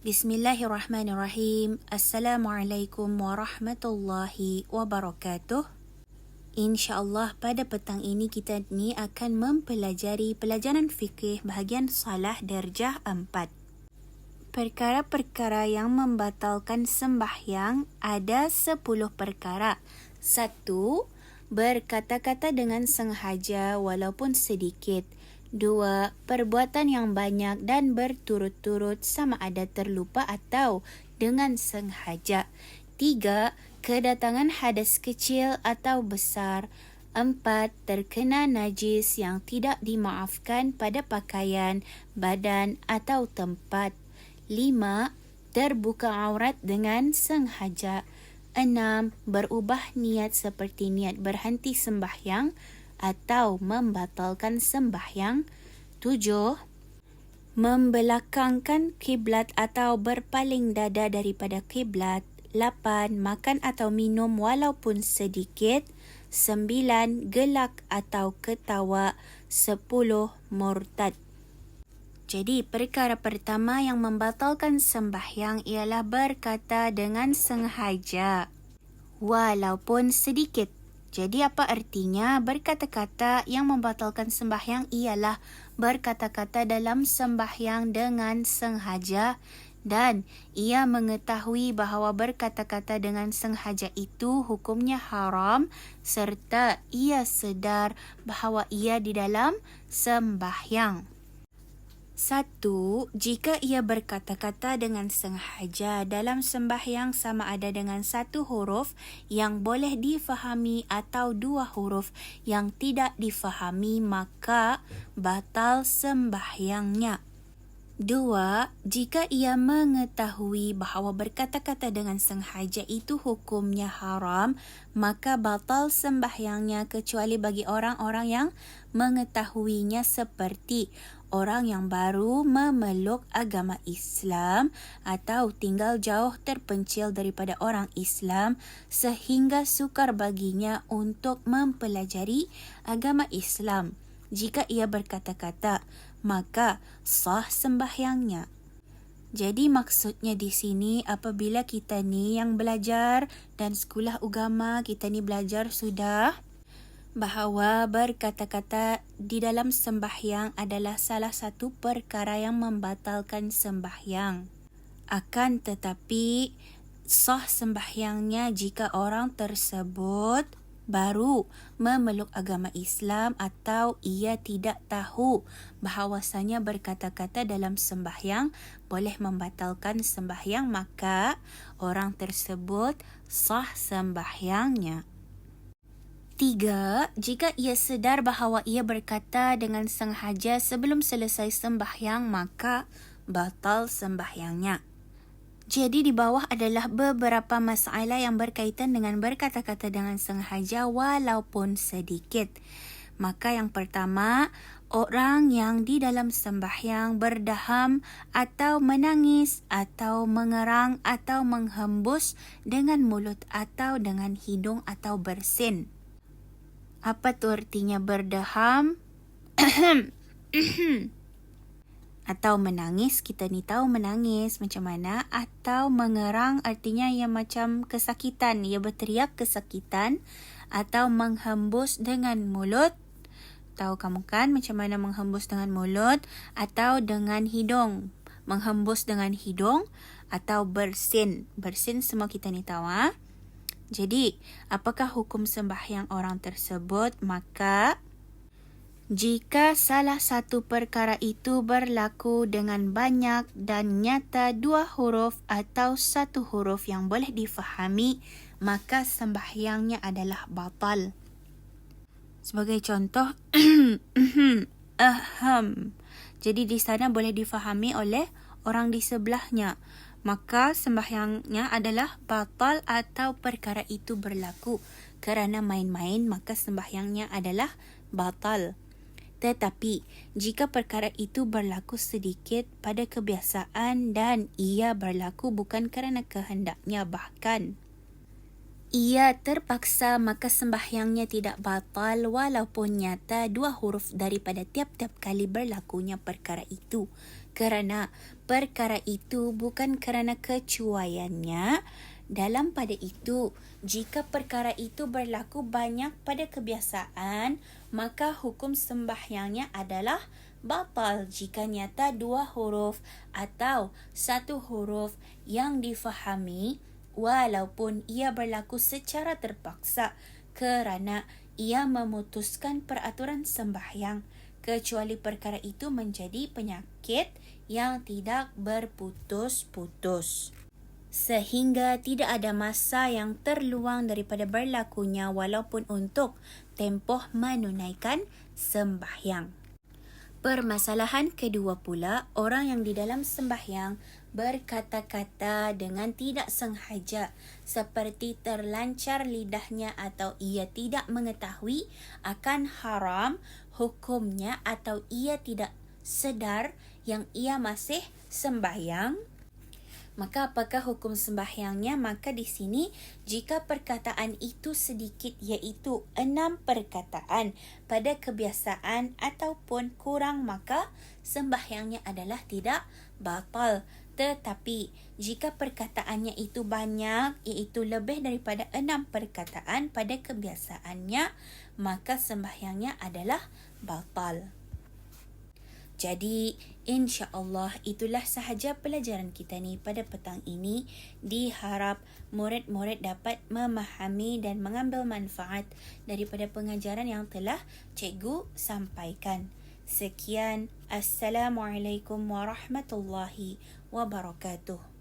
Bismillahirrahmanirrahim. Assalamualaikum warahmatullahi wabarakatuh. InsyaAllah pada petang ini kita ni akan mempelajari pelajaran fikih bahagian salah darjah 4. Perkara-perkara yang membatalkan sembahyang ada 10 perkara. 1. Berkata-kata dengan sengaja walaupun sedikit. 2. Perbuatan yang banyak dan berturut-turut sama ada terlupa atau dengan sengaja. 3. Kedatangan hadas kecil atau besar. 4. Terkena najis yang tidak dimaafkan pada pakaian, badan atau tempat. 5. Terbuka aurat dengan sengaja. 6. Berubah niat seperti niat berhenti sembahyang atau membatalkan sembahyang. 7. Membelakangkan kiblat atau berpaling dada daripada kiblat. 8. Makan atau minum walaupun sedikit. 9. Gelak atau ketawa. 10. Murtad. Jadi perkara pertama yang membatalkan sembahyang ialah berkata dengan sengaja walaupun sedikit. Jadi apa artinya? Berkata-kata yang membatalkan sembahyang ialah berkata-kata dalam sembahyang dengan sengaja dan ia mengetahui bahawa berkata-kata dengan sengaja itu hukumnya haram serta ia sedar bahawa ia di dalam sembahyang. 1. Jika ia berkata-kata dengan sengaja dalam sembahyang sama ada dengan satu huruf yang boleh difahami atau dua huruf yang tidak difahami, maka batal sembahyangnya. 2. Jika ia mengetahui bahawa berkata-kata dengan sengaja itu hukumnya haram, maka batal sembahyangnya kecuali bagi orang-orang yang mengetahuinya seperti orang yang baru memeluk agama Islam atau tinggal jauh terpencil daripada orang Islam sehingga sukar baginya untuk mempelajari agama Islam. Jika ia berkata-kata, maka sah sembahyangnya. Jadi maksudnya di sini apabila kita ni yang belajar dan sekolah agama, kita ni belajar sudah bahawa berkata-kata di dalam sembahyang adalah salah satu perkara yang membatalkan sembahyang. Akan tetapi sah sembahyangnya jika orang tersebut baru memeluk agama Islam atau ia tidak tahu bahawasanya berkata-kata dalam sembahyang boleh membatalkan sembahyang, maka orang tersebut sah sembahyangnya. 3. Jika ia sedar bahawa ia berkata dengan sengaja sebelum selesai sembahyang, maka batal sembahyangnya. Jadi di bawah adalah beberapa masalah yang berkaitan dengan berkata-kata dengan sengaja walaupun sedikit. Maka yang pertama, orang yang di dalam sembahyang berdaham atau menangis atau mengerang atau menghembus dengan mulut atau dengan hidung atau bersin. Apa tu artinya berdaham? Atau menangis, kita ni tahu menangis macam mana. Atau mengerang artinya yang macam kesakitan, ia berteriak kesakitan. Atau menghembus dengan mulut. Tahu kamu kan macam mana menghembus dengan mulut? Atau dengan hidung, menghembus dengan hidung. Atau bersin, bersin semua kita ni tahu. Jadi, apakah hukum sembahyang orang tersebut? Maka, jika salah satu perkara itu berlaku dengan banyak dan nyata dua huruf atau satu huruf yang boleh difahami, maka sembahyangnya adalah batal. Sebagai contoh, jadi di sana boleh difahami oleh orang di sebelahnya. Maka sembahyangnya adalah batal atau perkara itu berlaku kerana main-main, maka sembahyangnya adalah batal. Tetapi jika perkara itu berlaku sedikit pada kebiasaan dan ia berlaku bukan kerana kehendaknya, bahkan ia terpaksa, maka sembahyangnya tidak batal walaupun nyata dua huruf daripada tiap-tiap kali berlakunya perkara itu. Kerana perkara itu bukan kerana kecuaiannya. Dalam pada itu, jika perkara itu berlaku banyak pada kebiasaan, maka hukum sembahyangnya adalah batal jika nyata 2 huruf atau 1 huruf yang difahami walaupun ia berlaku secara terpaksa kerana ia memutuskan peraturan sembahyang, kecuali perkara itu menjadi penyakit yang tidak berputus-putus, sehingga tidak ada masa yang terluang daripada berlakunya walaupun untuk tempoh menunaikan sembahyang. Permasalahan kedua pula, orang yang di dalam sembahyang berkata-kata dengan tidak sengaja seperti terlancar lidahnya atau ia tidak mengetahui akan haram hukumnya atau ia tidak sedar yang ia masih sembahyang. Maka apakah hukum sembahyangnya? Maka di sini jika perkataan itu sedikit iaitu 6 perkataan pada kebiasaan ataupun kurang, maka sembahyangnya adalah tidak batal. Tetapi jika perkataannya itu banyak iaitu lebih daripada 6 perkataan pada kebiasaannya, maka sembahyangnya adalah batal. Jadi, insya-Allah itulah sahaja pelajaran kita ni pada petang ini. Diharap murid-murid dapat memahami dan mengambil manfaat daripada pengajaran yang telah cikgu sampaikan. Sekian, Assalamualaikum warahmatullahi wabarakatuh.